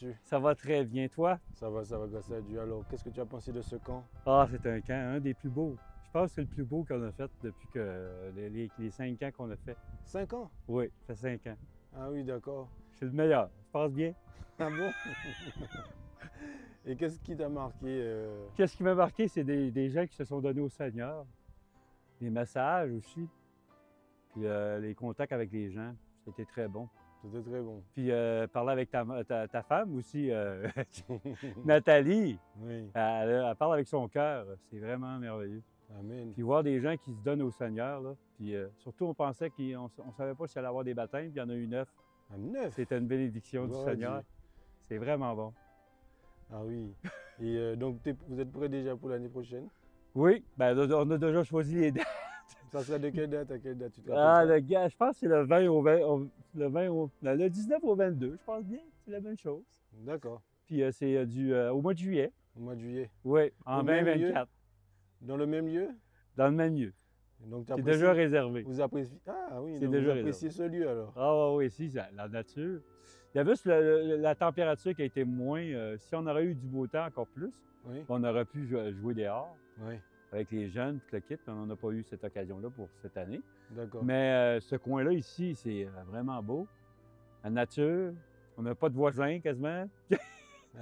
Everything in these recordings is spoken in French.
vas-tu? Ça va très bien, toi? Ça va, grâce à Dieu. Alors, qu'est-ce que tu as pensé de ce camp? Ah, c'est un camp, un des plus beaux. Je pense que c'est le plus beau qu'on a fait depuis les 5 ans qu'on a fait. 5 ans? Oui, ça fait 5 ans. Ah oui, d'accord. C'est le meilleur, je pense bien. Ah bon? Et qu'est-ce qui t'a marqué? Qu'est-ce qui m'a marqué, c'est des gens qui se sont donnés au Seigneur. Les massages aussi. Puis les contacts avec les gens, c'était très bon. C'était très bon. Puis parler avec ta femme aussi, Nathalie, Oui. elle parle avec son cœur, c'est vraiment merveilleux. Amen. Puis voir des gens qui se donnent au Seigneur, là. Puis surtout, on pensait qu'on ne savait pas s'il allait avoir des baptêmes, puis il y en a eu 9. À 9? C'était une bénédiction du Gloire à Seigneur. Dieu. C'est vraiment bon. Ah oui. Et donc, vous êtes prêts déjà pour l'année prochaine? Oui, ben, on a déjà choisi les dates. Ça sera de quelle date à quelle date? Tu te Ah, rappelles le gars, je pense que c'est le 20 au 20, le 19 au 22, je pense bien, c'est la même chose. pas? D'accord. Puis c'est au mois de juillet. Au mois de juillet. Oui, en Au même 2024, Dans le même lieu? dans le même lieu. Donc, C'est déjà réservé. Vous appréciez... Ah oui, C'est donc déjà vous appréciez ce lieu alors? Ah oui, ici, la nature. Il y a juste la température qui a été moins. Si on aurait eu du beau temps encore plus, Oui. on aurait pu jouer dehors Oui. avec les jeunes, tout le kit. On n'a pas eu cette occasion-là pour cette année. D'accord. Mais ce coin-là ici, c'est vraiment beau. La nature, on n'a pas de voisins quasiment. Ah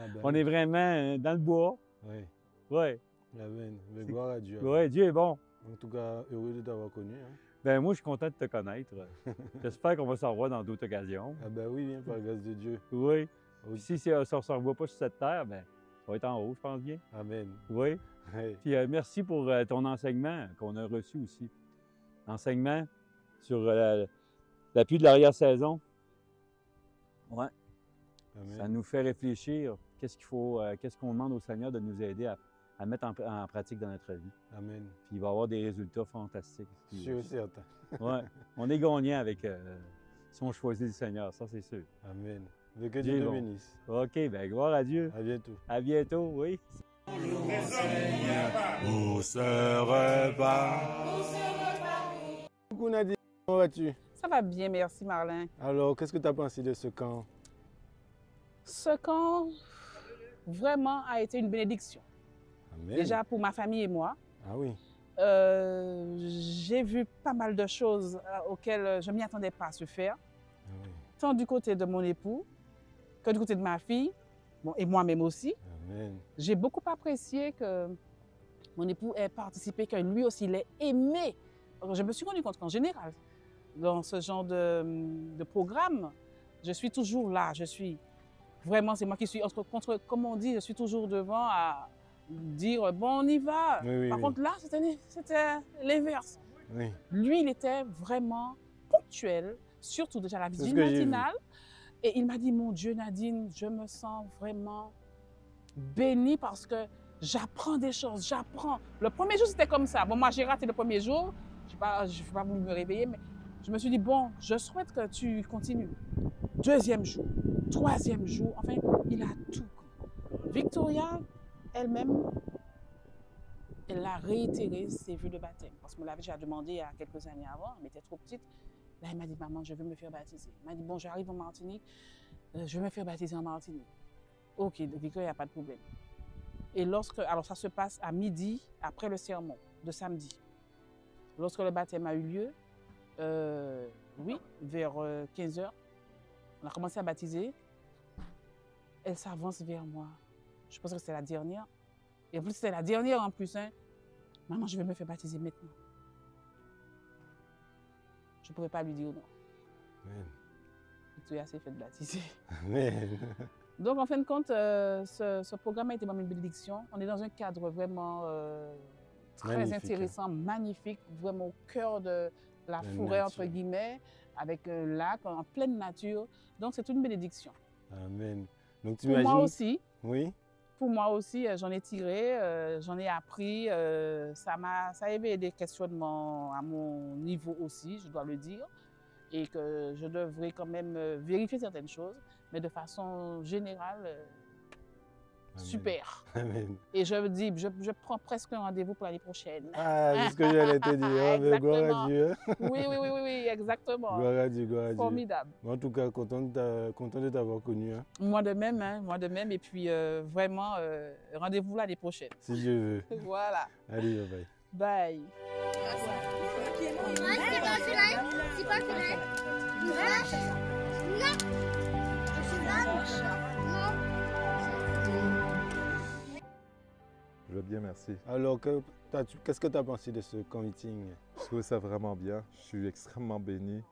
ben On est vraiment dans le bois. oui. Oui, Amen. Mais gloire à Dieu. alors. ouais, Dieu est bon. En tout cas, heureux de t'avoir connu. Hein. Ben moi, je suis content de te connaître. J'espère qu'on va s'en revoir dans d'autres occasions. Ah ben oui, hein, par la grâce de Dieu. Oui. Oui. Puis si on ne se revoit pas sur cette terre, ben, ça va être en haut, je pense bien. Amen. Oui. Ouais. Puis merci pour ton enseignement qu'on a reçu aussi. Enseignement sur l'appui de l'arrière-saison. Ouais. Amen. Ça nous fait réfléchir. Qu'est-ce qu'il faut, qu'est-ce qu'on demande au Seigneur de nous aider à mettre en pratique dans notre vie. Amen. Puis il va y avoir des résultats fantastiques. Puis, Sûr et certain. ouais. On est gagnant avec si on choisit le Seigneur, ça c'est sûr. Amen. Mais que Dieu Dieu est te bon. bénisse. OK, bien, gloire à Dieu. À bientôt. À bientôt, oui. Où se repas. Coucou Nadine, comment vas-tu? Ça va bien, merci Marlin. Alors, qu'est-ce que tu as pensé de ce camp? Ce camp, vraiment, a été une bénédiction. Amen. Déjà pour ma famille et moi. Ah oui. J'ai vu pas mal de choses auxquelles je ne m'y attendais pas à se faire, Ah oui. tant du côté de mon époux que du côté de ma fille, bon, et moi-même aussi. Amen. J'ai beaucoup apprécié que mon époux ait participé, que lui aussi l'ait aimé. Je me suis rendu compte qu'en général, dans ce genre de programme, je suis toujours là. Je suis vraiment, c'est moi qui suis comme on dit, je suis toujours devant à dire bon, on y va. Oui, oui, Par oui. contre, là, c'était l'inverse. Oui. Lui, il était vraiment ponctuel, surtout déjà la C'est visite ce que j'ai vu. matinale. Et il m'a dit, mon Dieu, Nadine, je me sens vraiment bénie parce que j'apprends des choses, j'apprends. Le premier jour, c'était comme ça. Bon, moi, j'ai raté le premier jour. Je n'ai pas voulu me réveiller, mais je me suis dit, bon, je souhaite que tu continues. Deuxième jour, troisième jour, enfin, il a tout compris. Victoria, elle-même, elle a réitéré ses vœux de baptême. Parce que me l'avait déjà demandé il y a quelques années avant, elle était trop petite. Là, elle m'a dit, maman, je veux me faire baptiser. Elle m'a dit, bon, j'arrive en Martinique, je veux me faire baptiser en Martinique. Ok, Victoria, il n'y a pas de problème. Et alors ça se passe à midi, après le sermon de samedi. Lorsque le baptême a eu lieu, oui, vers 15 h, on a commencé à baptiser. Elle s'avance vers moi. Je pensais que c'était la dernière. Et en plus, c'était la dernière en plus. Hein. Maman, je vais me faire baptiser maintenant. Je ne pouvais pas lui dire non. Amen. Victoria s'est fait baptiser. Amen. Donc, en fin de compte, ce programme a été vraiment une bénédiction. On est dans un cadre vraiment très Magnifique, intéressant, magnifique, vraiment au cœur de la forêt, nature. entre guillemets, avec un lac en pleine nature. Donc, c'est une bénédiction. Amen. Donc, tu Pour imagines... moi aussi, Oui. pour moi aussi, j'en ai tiré, j'en ai appris. Ça a éveillé des questionnements à mon niveau aussi, je dois le dire. Et que je devrais quand même vérifier certaines choses. Mais de façon générale, super. Amen. Et je me dis, je prends presque un rendez-vous pour l'année prochaine. Ah, c'est ce que j'allais te dire. Ah, mais gloire à Exactement. Dieu. Oui, exactement. Gloire à Dieu, gloire à Dieu. Formidable. Bon, en tout cas, content de t'avoir connu. Hein, Moi de même, hein, moi de même. Et puis, vraiment, rendez-vous l'année prochaine. si Dieu veut. Voilà. Allez, bye bye. Bye. C'est quoi que Je vais bien, merci. Alors, qu'est-ce que tu as pensé de ce camp meeting? Je trouve ça vraiment bien. Je suis extrêmement béni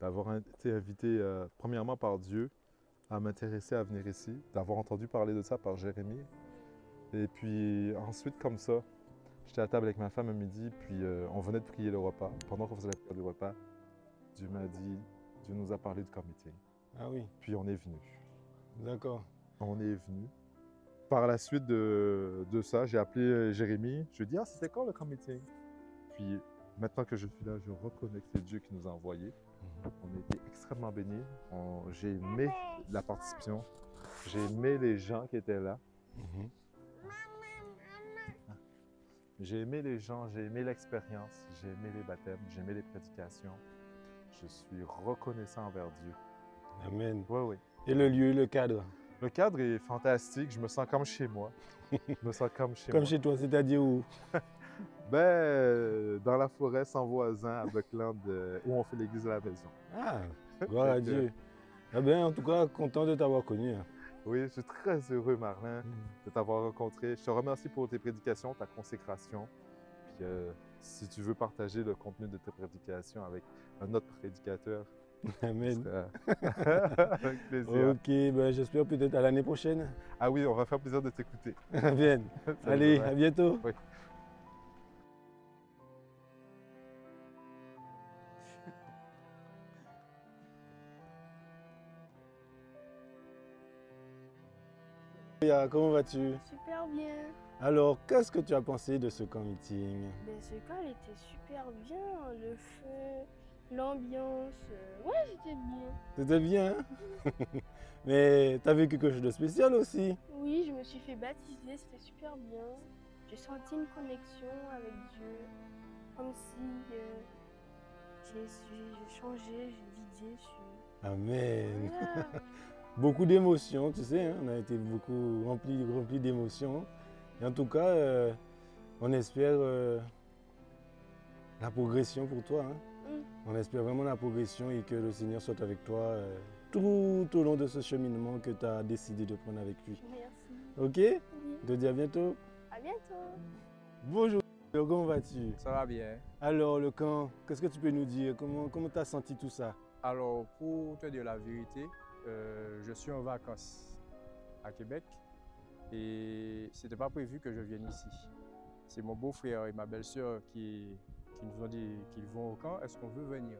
d'avoir été invité, premièrement par Dieu, à m'intéresser à venir ici, d'avoir entendu parler de ça par Jérémie. Et puis ensuite, comme ça, j'étais à table avec ma femme à midi, puis on venait de prier le repas. Pendant qu'on faisait la prière du repas, Dieu nous a parlé du camp meeting. Ah oui, Puis on est venu. d'accord. On est venu. Par la suite de ça, j'ai appelé Jérémie. Je lui ai dit, ah, c'était quand le camp meeting? Puis maintenant que je suis là, je reconnais que c'est Dieu qui nous a envoyés. On a été extrêmement bénis. J'ai aimé la participation. J'ai aimé les gens qui étaient là. Mhm. J'ai aimé les gens, j'ai aimé l'expérience, j'ai aimé les baptêmes, j'ai aimé les prédications. Je suis reconnaissant envers Dieu. Amen. Oui, oui. Et le lieu, le cadre? Le cadre est fantastique. Je me sens comme chez moi. Je me sens comme chez Comme moi. chez toi, c'est-à-dire où? Dans la forêt sans voisin, à Buckland, où on fait l'église de la maison. Ah, gloire à Dieu. Eh bien, en tout cas, content de t'avoir connu. Hein. Oui, je suis très heureux, Marlin, de t'avoir rencontré. Je te remercie pour tes prédications, ta consécration. Puis, si tu veux partager le contenu de tes prédications avec un autre prédicateur, Amen. avec plaisir. Ok, ben, j'espère peut-être à l'année prochaine. Ah oui, on va faire plaisir de t'écouter. Bien. Allez, vrai. à bientôt. Oui. Comment vas-tu? Super bien. Alors, qu'est-ce que tu as pensé de ce camp meeting? Ce camp était super bien. Le feu, l'ambiance. Ouais, c'était bien. C'était bien. Hein? Mais tu as vécu quelque chose de spécial aussi. Oui, je me suis fait baptiser, c'était super bien. J'ai senti une connexion avec Dieu. Comme si j'ai changé, j'ai vidé. Amen. Voilà. Beaucoup d'émotions, tu sais, hein, on a été beaucoup remplis d'émotions. Et en tout cas, on espère la progression pour toi. Hein. On espère vraiment la progression et que le Seigneur soit avec toi tout au long de ce cheminement que tu as décidé de prendre avec lui. Merci. Ok? Oui. Je te dis à bientôt. À bientôt. Bonjour, comment vas-tu? Ça va bien. Alors, le camp, qu'est-ce que tu peux nous dire? Comment tu as senti tout ça? Alors, pour te dire la vérité, je suis en vacances à Québec et c'était pas prévu que je vienne ici. C'est mon beau-frère et ma belle-sœur qui nous ont dit qu'ils vont au camp. Est-ce qu'on veut venir?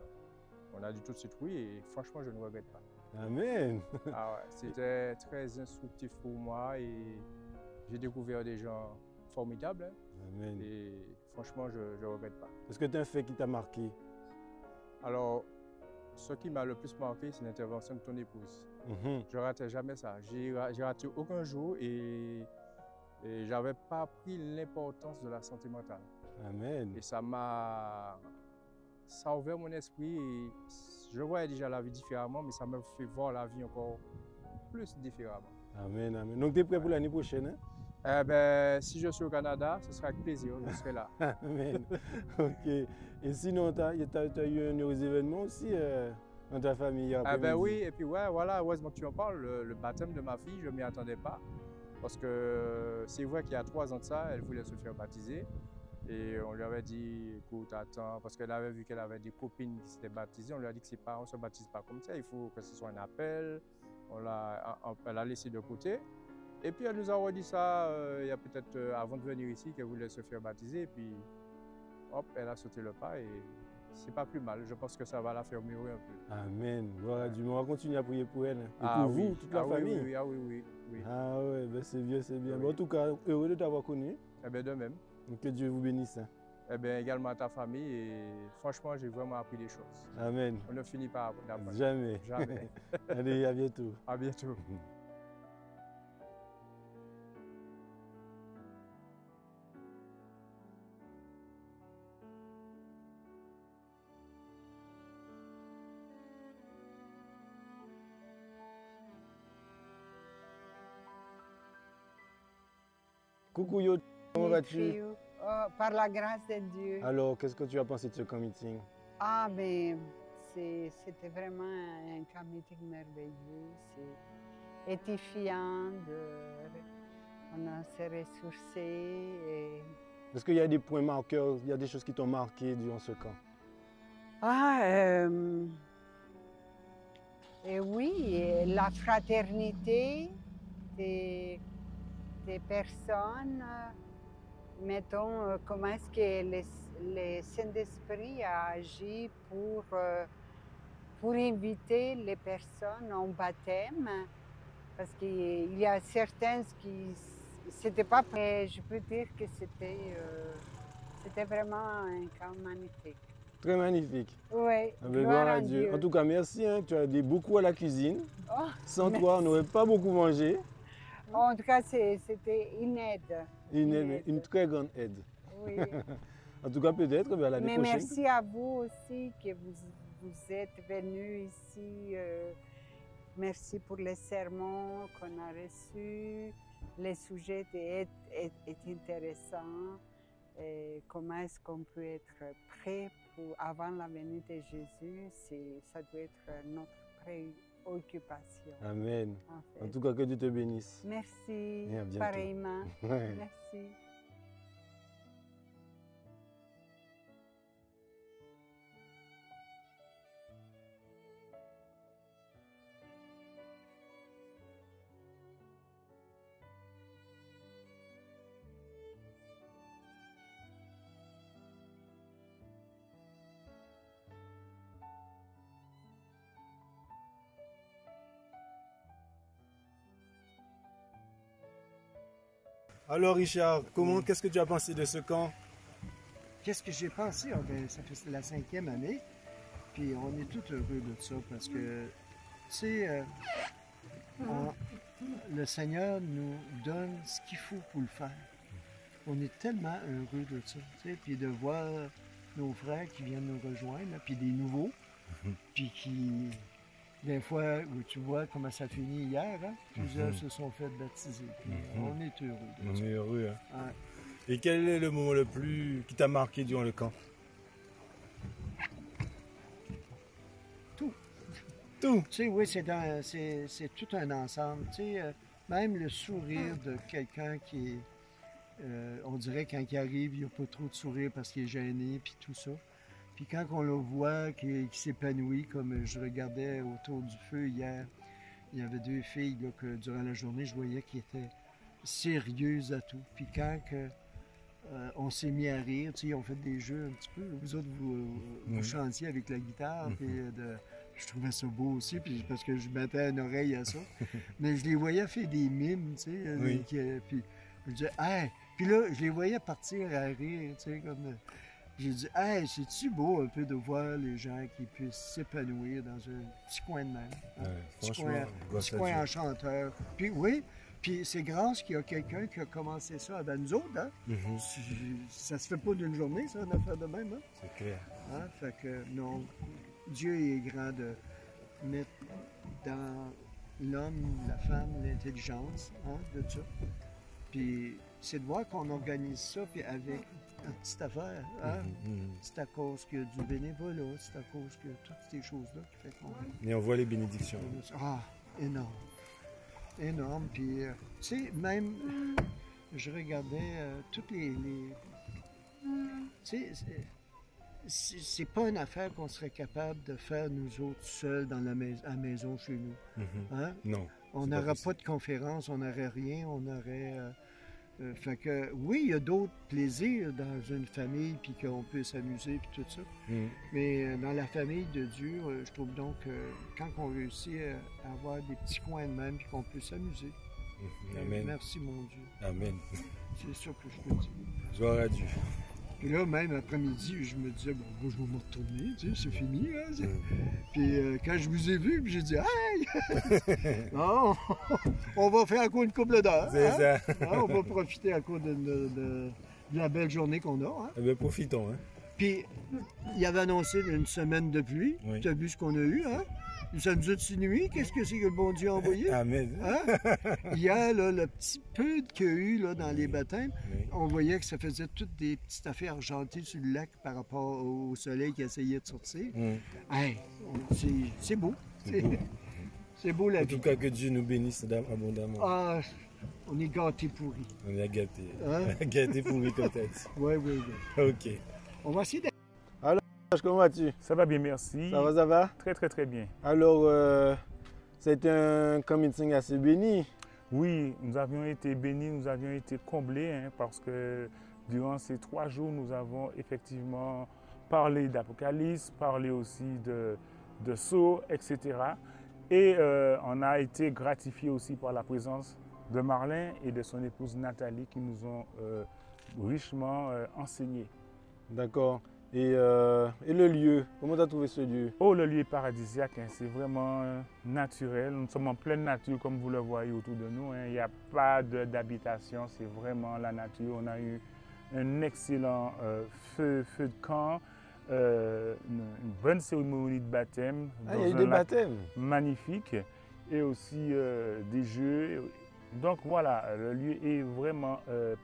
On a dit tout de suite oui et franchement, je ne regrette pas. Amen. Ah ouais, c'était très instructif pour moi et j'ai découvert des gens formidables. Hein, Amen. et franchement, je ne regrette pas. Est-ce que tu as un fait qui t'a marqué? Alors, ce qui m'a le plus marqué, c'est l'intervention de ton épouse. Mhm. Je ne ratais jamais ça. J'ai raté aucun jour et je n'avais pas pris l'importance de la santé mentale. Amen. Et ça a ouvert mon esprit et je voyais déjà la vie différemment, mais ça m'a fait voir la vie encore plus différemment. Amen, amen. Donc, tu es prêt pour l'année prochaine? Hein? Eh ben, si je suis au Canada, ce sera avec plaisir, je serai là. Amen. Ok. Et sinon, tu as eu un heureux événement aussi dans ta famille? Eh ben oui, et puis ouais, voilà, heureusement que tu en parles, le baptême de ma fille, je ne m'y attendais pas. Parce que c'est vrai qu'il y a 3 ans de ça, elle voulait se faire baptiser. Et on lui avait dit, écoute, attends, parce qu'elle avait vu qu'elle avait des copines qui s'étaient baptisées, on lui a dit que on ne se baptise pas comme ça, il faut que ce soit un appel. Elle a laissé de côté. Et puis elle nous a redit ça il y a peut-être avant de venir ici, qu'elle voulait se faire baptiser. Et puis, hop, elle a sauté le pas et c'est pas plus mal. Je pense que ça va la faire mûrir un peu. Amen. Voilà, du on va continuer à prier pour elle. Et Ah pour oui. vous, toute la Oui, famille. oui, ah oui. Ah ouais, ben c'est bien, c'est bien. Oui. Bon, en tout cas, heureux de t'avoir connu. Eh bien, de même. Que Dieu vous bénisse. Hein. Eh bien, également à ta famille. Et franchement, j'ai vraiment appris des choses. Amen. On ne finit pas d'apprendre. Jamais. Jamais. Allez, à bientôt. À bientôt. Coucou Yo, comment vas-tu? Trio. Oh, par la grâce de Dieu. Alors, qu'est-ce que tu as pensé de ce camp meeting? Ah, mais c'était vraiment un camp meeting merveilleux. C'est édifiant. On s'est ressourcés. Et... Est-ce qu'il y a des points marqueurs, il y a des choses qui t'ont marqué durant ce camp? Et oui, et la fraternité des personnes, mettons, comment est-ce que le Saint-Esprit a agi pour inviter les personnes en baptême, parce qu'il y a certaines qui n'étaient pas prêtes. Je peux dire que c'était vraiment un camp magnifique. Très magnifique. Oui, Gloire à Dieu. En tout cas, merci. Hein, tu as aidé beaucoup à la cuisine. Oh, Sans merci. toi, on n'aurait pas beaucoup mangé. En tout cas, c'était une aide. Une très grande aide. Oui. En tout cas, peut-être vers l'année Mais prochaine. merci à vous aussi que vous êtes venus ici. Merci pour les sermons qu'on a reçus. Le sujet est intéressant. Et comment est-ce qu'on peut être prêt avant la venue de Jésus? Ça doit être notre préoccupation. Amen. En fait. En tout cas, que Dieu te bénisse. Merci, Et à bientôt. pareillement. Ouais. Merci. Alors Richard, qu'est-ce que tu as pensé de ce camp? Qu'est-ce que j'ai pensé? Ah, ben, ça fait la 5e année, puis on est tous heureux de ça parce que, tu sais, le Seigneur nous donne ce qu'il faut pour le faire. On est tellement heureux de ça, tu sais, puis de voir nos frères qui viennent nous rejoindre, là, puis des nouveaux, puis qui, des fois, où tu vois comment ça finit hier, hein, plusieurs se sont fait baptiser, puis on est heureux de ça. On est heureux. Hein? Ouais. Et quel est le moment le plus qui t'a marqué durant le camp? Tout. Tout? Tu sais, oui, c'est tout un ensemble. Tu sais, même le sourire de quelqu'un qui est... on dirait quand il arrive, il n'y a pas trop de sourire parce qu'il est gêné, puis tout ça. Puis quand on le voit, qui s'épanouit, comme je regardais autour du feu hier, il y avait 2 filles là, que durant la journée, je voyais qui étaient sérieuses à tout. Puis quand on s'est mis à rire, tu sais, on fait des jeux un petit peu. Vous autres, vous chantiez avec la guitare, puis je trouvais ça beau aussi, puis parce que je mettais une oreille à ça. Mais je les voyais faire des mimes, tu sais, puis je disais, hey! Puis là, je les voyais partir à rire, tu sais, comme... J'ai dit, hey, c'est-tu beau un peu de voir les gens qui puissent s'épanouir dans un petit coin de même? Hein? Ouais, Petit coin enchanteur. Puis oui, puis c'est grâce qu'il y a quelqu'un qui a commencé ça avant nous autres, hein? Ça se fait pas d'une journée, ça, une affaire de même, hein? C'est clair. Hein? Fait que, non, Dieu est grand de mettre dans l'homme, la femme, l'intelligence, hein, de ça. Puis c'est de voir qu'on organise ça, puis avec une petite affaire, hein? C'est à cause que du bénévolat, c'est à cause que toutes ces choses-là qui fait qu'on... Et on voit les bénédictions. Ah, énorme. Énorme. Puis, tu sais, même, je regardais toutes les... Tu sais, c'est pas une affaire qu'on serait capable de faire nous autres seuls dans la maison chez nous. Hein? Non. On n'aurait pas de conférence, on n'aurait rien, on aurait... fait que, oui, il y a d'autres plaisirs dans une famille, puis qu'on peut s'amuser, puis tout ça. Mais dans la famille de Dieu, je trouve donc que quand on réussit à avoir des petits coins de même, puis qu'on peut s'amuser. Amen. Merci, mon Dieu. Amen. C'est ça que je peux dire. Gloire à Dieu. Puis là, même après-midi, je me disais, bon, moi, je vais me retourner, tu sais, c'est fini, hein. Puis quand je vous ai vu, puis j'ai dit, hey! Non, on va faire encore une couple d'heures. C'est ça. Hein, on va profiter à cause de la belle journée qu'on a. Hein. Eh bien, profitons. Hein. Puis, il avait annoncé une semaine de pluie. Oui. Tu as vu ce qu'on a eu, hein? Ça nous a insinué, qu'est-ce que c'est que le bon Dieu a envoyé? Amen. Hein? Hier, là, le petit peu qu'il y a eu là, dans les baptêmes, Oui. on voyait que ça faisait toutes des petites affaires argentées sur le lac par rapport au soleil qui essayait de sortir. Hey, c'est beau. C'est beau. C'est beau la En vie. tout cas, que Dieu nous bénisse abondamment. Ah, on est gâtés pourris. On est gâtés. Hein? Gâtés pourris comme t'as dit. Oui, oui, oui. Ok. On va essayer de... Comment vas-tu? Ça va bien, merci. Ça va, ça va? Très, très, très bien. Alors, ça a été un coming assez béni. Oui, nous avions été bénis, nous avions été comblés, hein, parce que durant ces 3 jours, nous avons effectivement parlé d'Apocalypse, parlé aussi de Sceaux, etc. Et on a été gratifiés aussi par la présence de Marlin et de son épouse Nathalie qui nous ont richement enseigné. D'accord. Et le lieu, comment tu as trouvé ce lieu? Oh, le lieu est paradisiaque, hein, c'est vraiment naturel. Nous sommes en pleine nature, comme vous le voyez autour de nous, hein. Il n'y a pas d'habitation, c'est vraiment la nature. On a eu un excellent feu de camp, une bonne cérémonie de baptême. Ah, il y a eu des baptêmes? Magnifique, et aussi des jeux. Donc voilà, le lieu est vraiment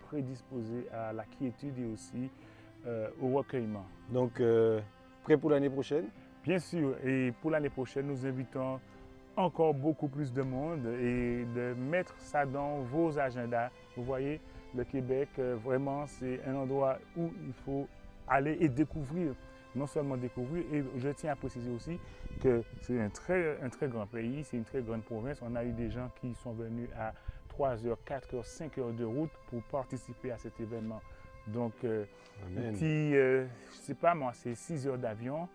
prédisposé à la quiétude et aussi au recueillement. Donc, prêt pour l'année prochaine? Bien sûr, et pour l'année prochaine, nous invitons encore beaucoup plus de monde et de mettre ça dans vos agendas. Vous voyez, le Québec, vraiment, c'est un endroit où il faut aller et découvrir. Non seulement découvrir, et je tiens à préciser aussi que c'est un très grand pays, c'est une très grande province. On a eu des gens qui sont venus à 3 heures, 4 heures, 5 heures de route pour participer à cet événement. Donc, je ne sais pas moi, c'est 6 heures d'avion,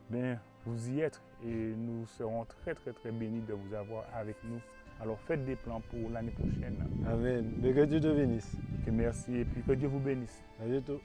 ben, vous y êtes et nous serons très, très, très bénis de vous avoir avec nous. Alors, faites des plans pour l'année prochaine. Amen. Mais que Dieu te bénisse. Merci et puis que Dieu vous bénisse. À bientôt.